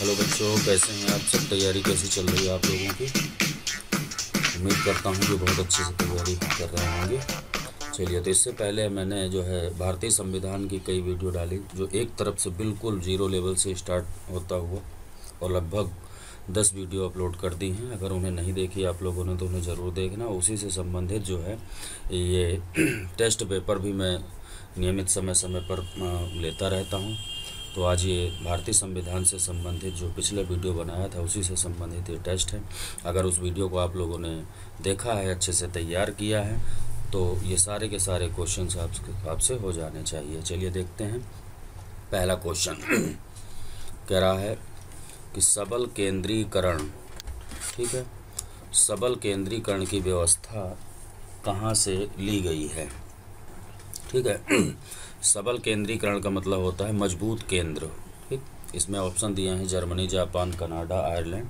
Hello बच्चों, कैसे हैं आप सब? तैयारी कैसी चल रही है आप लोगों की? उम्मीद करता हूँ कि बहुत अच्छे से तैयारी कर रहे होंगे। चलिए, तो इससे पहले मैंने जो है भारतीय संविधान की कई वीडियो डाली, जो एक तरफ से बिल्कुल जीरो लेवल से स्टार्ट होता हुआ, और लगभग 10 वीडियो अपलोड कर दी हैं। अगर उन्हें नहीं देखी आप लोगों ने तो उन्हें ज़रूर देखना। उसी से संबंधित जो है ये टेस्ट पेपर भी मैं नियमित समय समय पर लेता रहता हूँ। तो आज ये भारतीय संविधान से संबंधित जो पिछले वीडियो बनाया था उसी से संबंधित ये टेस्ट है। अगर उस वीडियो को आप लोगों ने देखा है, अच्छे से तैयार किया है, तो ये सारे के सारे क्वेश्चंस आपसे हो जाने चाहिए। चलिए देखते हैं। पहला क्वेश्चन कह रहा है कि सबल केंद्रीकरण, ठीक है, सबल केंद्रीकरण की व्यवस्था कहाँ से ली गई है? ठीक है। सबल केंद्रीकरण का मतलब होता है मजबूत केंद्र। ठीक, इसमें ऑप्शन दिए हैं जर्मनी, जापान, कनाडा, आयरलैंड।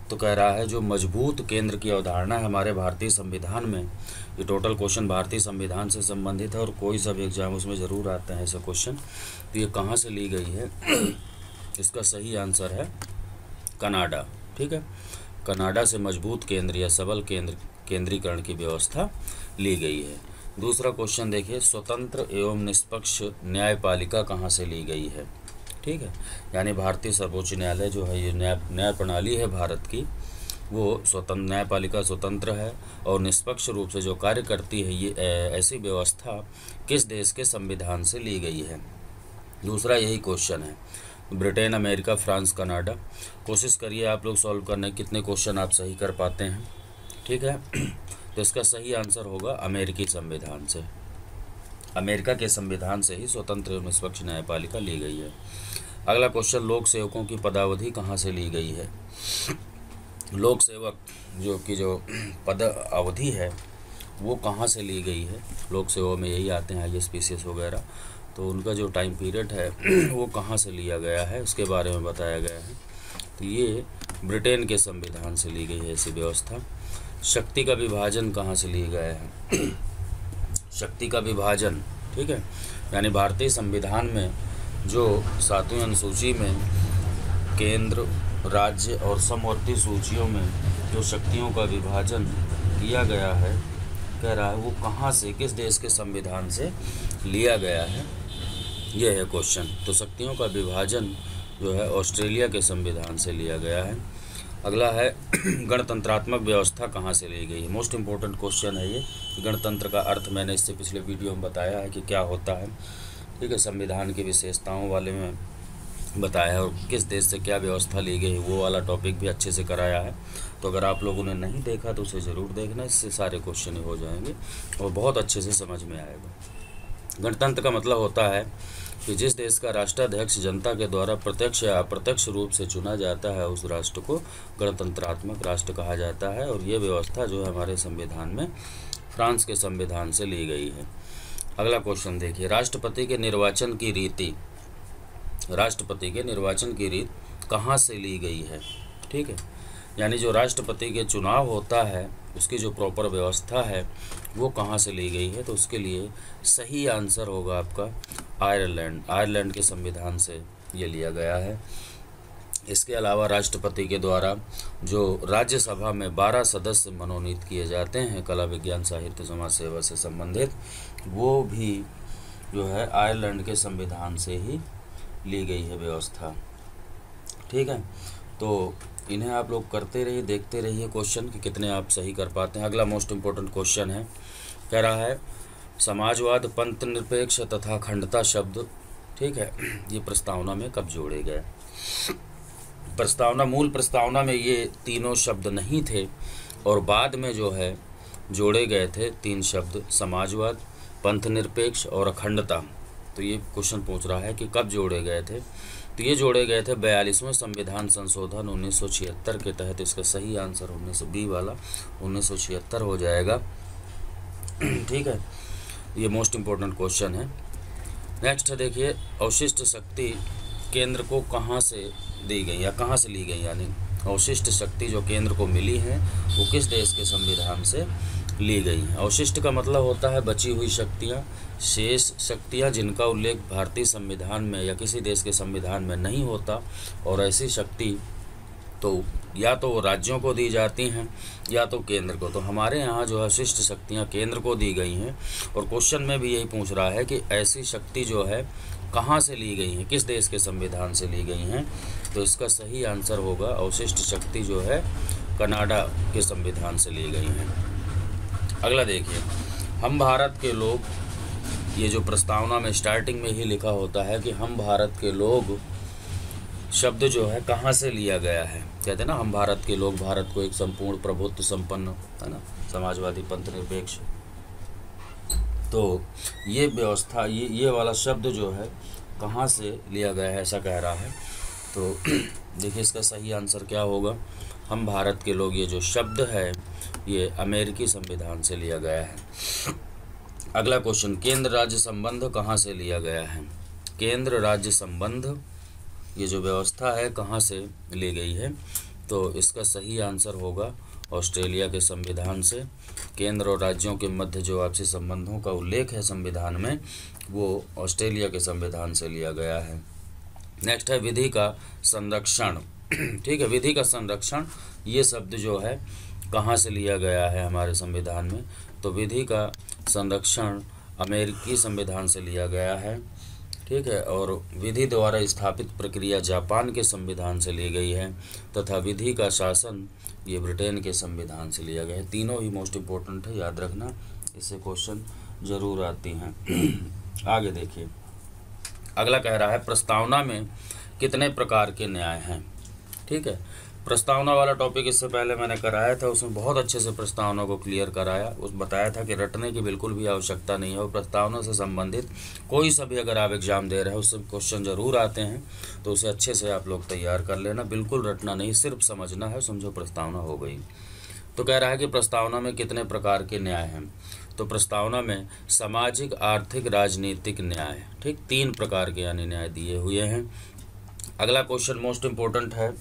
तो कह रहा है जो मजबूत केंद्र की अवधारणा है हमारे भारतीय संविधान में, ये टोटल क्वेश्चन भारतीय संविधान से संबंधित है और कोई सा भी एग्जाम उसमें ज़रूर आते हैं ऐसे क्वेश्चन। तो ये कहाँ से ली गई है? इसका सही आंसर है कनाडा। ठीक है, कनाडा से मजबूत केंद्र या सबल केंद्रीकरण की व्यवस्था ली गई है। दूसरा क्वेश्चन देखिए, स्वतंत्र एवं निष्पक्ष न्यायपालिका कहाँ से ली गई है? ठीक है, यानी भारतीय सर्वोच्च न्यायालय जो है, ये न्याय प्रणाली है भारत की, वो स्वतंत्र न्यायपालिका स्वतंत्र है और निष्पक्ष रूप से जो कार्य करती है। ये ऐसी व्यवस्था किस देश के संविधान से ली गई है? दूसरा यही क्वेश्चन है। Britain, America, France, Canada. कोशिश करिए आप लोग सॉल्व करने, कितने क्वेश्चन आप सही कर पाते हैं। ठीक है, तो इसका सही आंसर होगा अमेरिकी संविधान से। अमेरिका के संविधान से ही स्वतंत्र एवं निष्पक्ष न्यायपालिका ली गई है। अगला क्वेश्चन, लोक सेवकों की पदावधि कहाँ से ली गई है? लोक सेवक जो पद अवधि है वो कहाँ से ली गई है? लोक सेवा में यही आते हैं IAS, PCS वगैरह, तो उनका जो टाइम पीरियड है वो कहाँ से लिया गया है उसके बारे में बताया गया है। तो ये ब्रिटेन के संविधान से ली गई है ऐसी व्यवस्था। शक्ति का विभाजन कहाँ से लिया गया है? शक्ति का विभाजन, ठीक है, यानी भारतीय संविधान में जो 7वीं अनुसूची में केंद्र, राज्य और समवर्ती सूचियों में जो शक्तियों का विभाजन किया गया है, कह रहा है वो कहाँ से, किस देश के संविधान से लिया गया है, यह है क्वेश्चन। तो शक्तियों का विभाजन जो है ऑस्ट्रेलिया के संविधान से लिया गया है। अगला है गणतंत्रात्मक व्यवस्था कहाँ से ली गई है? मोस्ट इम्पोर्टेंट क्वेश्चन है ये। गणतंत्र का अर्थ मैंने इससे पिछले वीडियो में बताया है कि क्या होता है। ठीक है, संविधान की विशेषताओं वाले में बताया है और किस देश से क्या व्यवस्था ली गई वो वाला टॉपिक भी अच्छे से कराया है। तो अगर आप लोगों ने नहीं देखा तो उसे ज़रूर देखना, इससे सारे क्वेश्चन हो जाएंगे और बहुत अच्छे से समझ में आएगा। गणतंत्र का मतलब होता है कि जिस देश का राष्ट्राध्यक्ष जनता के द्वारा प्रत्यक्ष या अप्रत्यक्ष रूप से चुना जाता है उस राष्ट्र को गणतंत्रात्मक राष्ट्र कहा जाता है। और ये व्यवस्था जो है हमारे संविधान में फ्रांस के संविधान से ली गई है। अगला क्वेश्चन देखिए, राष्ट्रपति के निर्वाचन की रीति, राष्ट्रपति के निर्वाचन की रीत कहाँ से ली गई है? ठीक है, यानी जो राष्ट्रपति के चुनाव होता है उसकी जो प्रॉपर व्यवस्था है वो कहाँ से ली गई है? तो उसके लिए सही आंसर होगा आपका आयरलैंड। आयरलैंड के संविधान से ये लिया गया है। इसके अलावा राष्ट्रपति के द्वारा जो राज्यसभा में 12 सदस्य मनोनीत किए जाते हैं कला, विज्ञान, साहित्य, समाज सेवा से संबंधित, वो भी जो है आयरलैंड के संविधान से ही ली गई है व्यवस्था। ठीक है, तो इन्हें आप लोग करते रहिए, देखते रहिए क्वेश्चन कि कितने आप सही कर पाते हैं। अगला मोस्ट इम्पोर्टेंट क्वेश्चन है, कह रहा है समाजवाद, पंथ निरपेक्ष तथा अखंडता शब्द, ठीक है, ये प्रस्तावना में कब जोड़े गए? प्रस्तावना, मूल प्रस्तावना में ये तीनों शब्द नहीं थे और बाद में जो है जोड़े गए थे 3 शब्द, समाजवाद, पंथ निरपेक्ष और अखंडता। तो ये क्वेश्चन पूछ रहा है कि कब जोड़े गए थे? तो ये जोड़े गए थे 42वें संविधान संशोधन 1976 के तहत। इसका सही आंसर 1920 वाला 1976 हो जाएगा। ठीक है, ये मोस्ट इम्पोर्टेंट क्वेश्चन है। नेक्स्ट देखिए, अवशिष्ट शक्ति केंद्र को कहाँ से दी गई या कहाँ से ली गई, यानी अवशिष्ट शक्ति जो केंद्र को मिली है वो किस देश के संविधान से ली गई हैं। अवशिष्ट का मतलब होता है बची हुई शक्तियाँ, शेष शक्तियाँ जिनका उल्लेख भारतीय संविधान में या किसी देश के संविधान में नहीं होता, और ऐसी शक्ति तो या तो राज्यों को दी जाती हैं या तो केंद्र को। तो हमारे यहाँ जो है शिष्ट शक्तियाँ केंद्र को दी गई हैं, और क्वेश्चन में भी यही पूछ रहा है कि ऐसी शक्ति जो है कहाँ से ली गई हैं, किस देश के संविधान से ली गई हैं। तो इसका सही आंसर होगा अवशिष्ट शक्ति जो है कनाडा के संविधान से ली गई हैं। अगला देखिए, हम भारत के लोग, ये जो प्रस्तावना में स्टार्टिंग में ही लिखा होता है कि हम भारत के लोग शब्द जो है कहाँ से लिया गया है। कहते हैं ना हम भारत के लोग, भारत को एक संपूर्ण प्रभुत्व संपन्न, है ना, समाजवादी पंथ निरपेक्ष। तो ये व्यवस्था, ये वाला शब्द जो है कहाँ से लिया गया है, ऐसा कह रहा है। तो देखिए इसका सही आंसर क्या होगा, हम भारत के लोग, ये जो शब्द है ये अमेरिकी संविधान से लिया गया है। अगला क्वेश्चन, केंद्र राज्य संबंध कहाँ से लिया गया है। केंद्र राज्य संबंध, ये जो व्यवस्था है कहाँ से ली गई है। तो इसका सही आंसर होगा ऑस्ट्रेलिया के संविधान से। केंद्र और राज्यों के मध्य जो आपसी संबंधों का उल्लेख है संविधान में, वो ऑस्ट्रेलिया के संविधान से लिया गया है। नेक्स्ट है विधि का संरक्षण। ठीक है, विधि का संरक्षण, ये शब्द जो है कहाँ से लिया गया है हमारे संविधान में। तो विधि का संरक्षण अमेरिकी संविधान से लिया गया है। ठीक है, और विधि द्वारा स्थापित प्रक्रिया जापान के संविधान से ली गई है, तथा विधि का शासन ये ब्रिटेन के संविधान से लिया गया है। तीनों ही मोस्ट इम्पोर्टेंट है, याद रखना, इससे क्वेश्चन जरूर आती हैं। आगे देखिए, अगला कह रहा है प्रस्तावना में कितने प्रकार के न्याय हैं। ठीक है, प्रस्तावना वाला टॉपिक इससे पहले मैंने कराया था, उसमें बहुत अच्छे से प्रस्तावना को क्लियर कराया। उस बताया था कि रटने की बिल्कुल भी आवश्यकता नहीं है, और प्रस्तावना से संबंधित कोई सा भी अगर आप एग्जाम दे रहे हैं उससे क्वेश्चन जरूर आते हैं, तो उसे अच्छे से आप लोग तैयार कर लेना, बिल्कुल रटना नहीं, सिर्फ समझना है, समझो प्रस्तावना हो गई। तो कह रहा है कि प्रस्तावना में कितने प्रकार के न्याय हैं। तो प्रस्तावना में सामाजिक, आर्थिक, राजनीतिक न्याय, ठीक, 3 प्रकार के यानी न्याय दिए हुए हैं। अगला क्वेश्चन मोस्ट इम्पोर्टेंट है,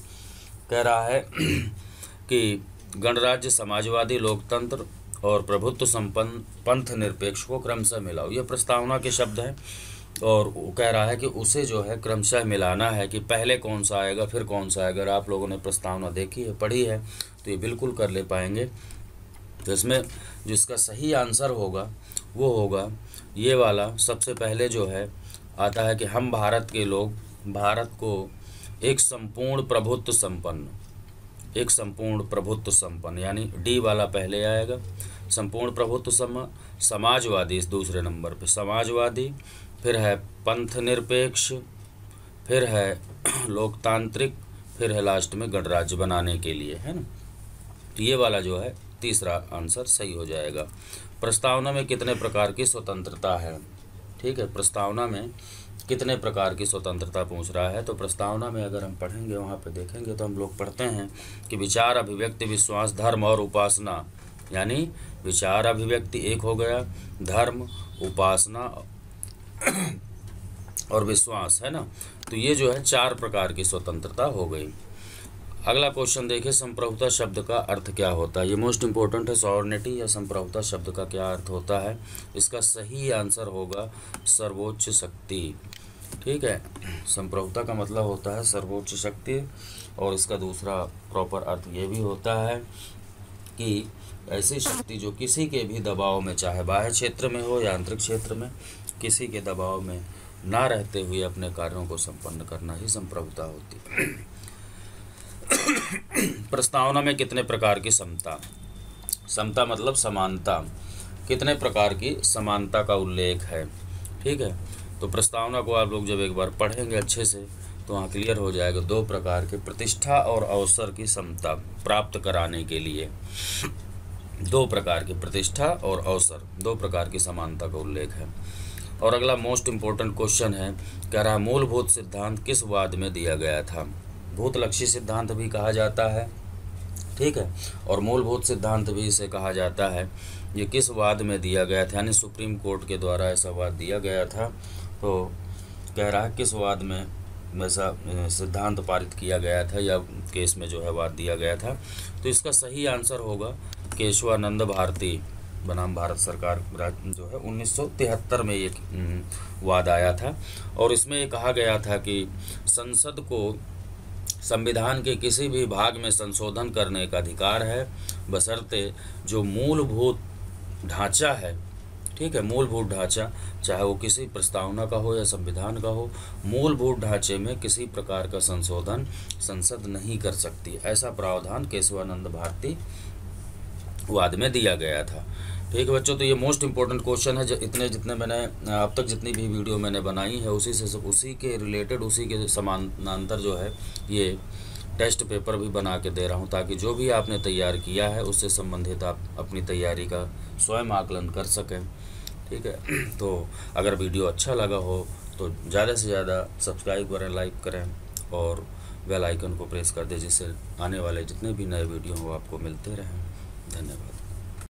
कह रहा है कि गणराज्य, समाजवादी, लोकतंत्र और प्रभुत्व संपन्न पंथ निरपेक्ष को क्रमशः मिलाओ। ये प्रस्तावना के शब्द हैं, और वो कह रहा है कि उसे जो है क्रमशः मिलाना है कि पहले कौन सा आएगा फिर कौन सा आएगा। अगर आप लोगों ने प्रस्तावना देखी है, पढ़ी है, तो ये बिल्कुल कर ले पाएंगे। तो इसमें जिसका सही आंसर होगा वो होगा ये वाला। सबसे पहले जो है आता है कि हम भारत के लोग भारत को एक संपूर्ण प्रभुत्व संपन्न, एक संपूर्ण प्रभुत्व संपन्न, यानी डी वाला पहले आएगा, संपूर्ण प्रभुत्व समाजवादी इस दूसरे नंबर पे, समाजवादी, फिर है पंथ निरपेक्ष, फिर है लोकतांत्रिक, फिर है लास्ट में गणराज्य बनाने के लिए, है ना। तो ये वाला जो है तीसरा आंसर सही हो जाएगा। प्रस्तावना में कितने प्रकार की स्वतंत्रता है। ठीक है, प्रस्तावना में कितने प्रकार की स्वतंत्रता पूछ रहा है। तो प्रस्तावना में अगर हम पढ़ेंगे, वहाँ पे देखेंगे, तो हम लोग पढ़ते हैं कि विचार, अभिव्यक्ति, विश्वास, धर्म और उपासना, यानी विचार अभिव्यक्ति एक हो गया, धर्म, उपासना और विश्वास, है ना। तो ये जो है 4 प्रकार की स्वतंत्रता हो गई। अगला क्वेश्चन देखिए, संप्रभुता शब्द का अर्थ क्या होता है। ये मोस्ट इम्पोर्टेंट है, सॉवर्निटी या संप्रभुता शब्द का क्या अर्थ होता है। इसका सही आंसर होगा सर्वोच्च शक्ति। ठीक है, संप्रभुता का मतलब होता है सर्वोच्च शक्ति, और इसका दूसरा प्रॉपर अर्थ ये भी होता है कि ऐसी शक्ति जो किसी के भी दबाव में, चाहे बाह्य क्षेत्र में हो या आंतरिक क्षेत्र में, किसी के दबाव में ना रहते हुए अपने कार्यों को संपन्न करना ही संप्रभुता होती है। प्रस्तावना में कितने प्रकार की समता, समता मतलब समानता, कितने प्रकार की समानता का उल्लेख है। ठीक है, तो प्रस्तावना को आप लोग जब एक बार पढ़ेंगे अच्छे से तो वहाँ क्लियर हो जाएगा। 2 प्रकार के, प्रतिष्ठा और अवसर की समता प्राप्त कराने के लिए 2 प्रकार की प्रतिष्ठा और अवसर, 2 प्रकार की समानता का उल्लेख है। और अगला मोस्ट इम्पोर्टेंट क्वेश्चन है, कह रहा है मूलभूत सिद्धांत किस वाद में दिया गया था। भूतलक्षी सिद्धांत भी कहा जाता है, ठीक है, और मूलभूत सिद्धांत भी इसे कहा जाता है। ये किस वाद में दिया गया था, यानी सुप्रीम कोर्ट के द्वारा ऐसा वाद दिया गया था। तो कह रहा है किस वाद में वैसा सिद्धांत पारित किया गया था, या केस में जो है वाद दिया गया था। तो इसका सही आंसर होगा केशवानंद भारती। बनाम भारत सरकार जो है 1973 में ये वाद आया था। और इसमें ये कहा गया था कि संसद को संविधान के किसी भी भाग में संशोधन करने का अधिकार है, बशर्ते जो मूलभूत ढांचा है, ठीक है, मूलभूत ढांचा, चाहे वो किसी प्रस्तावना का हो या संविधान का हो, मूलभूत ढांचे में किसी प्रकार का संशोधन संसद नहीं कर सकती। ऐसा प्रावधान केशवानंद भारती वाद में दिया गया था। ठीक है बच्चों, तो ये मोस्ट इम्पोर्टेंट क्वेश्चन है। जितने मैंने अब तक जितनी भी वीडियो मैंने बनाई है उसी के रिलेटेड, उसी के समानांतर जो है ये टेस्ट पेपर भी बना के दे रहा हूँ, ताकि जो भी आपने तैयार किया है उससे संबंधित आप अपनी तैयारी का स्वयं आकलन कर सकें। ठीक है, तो अगर वीडियो अच्छा लगा हो तो ज़्यादा से ज़्यादा सब्सक्राइब करें, लाइक करें और बेल आइकन को प्रेस कर दें, जिससे आने वाले जितने भी नए वीडियो हो आपको मिलते रहें। धन्यवाद।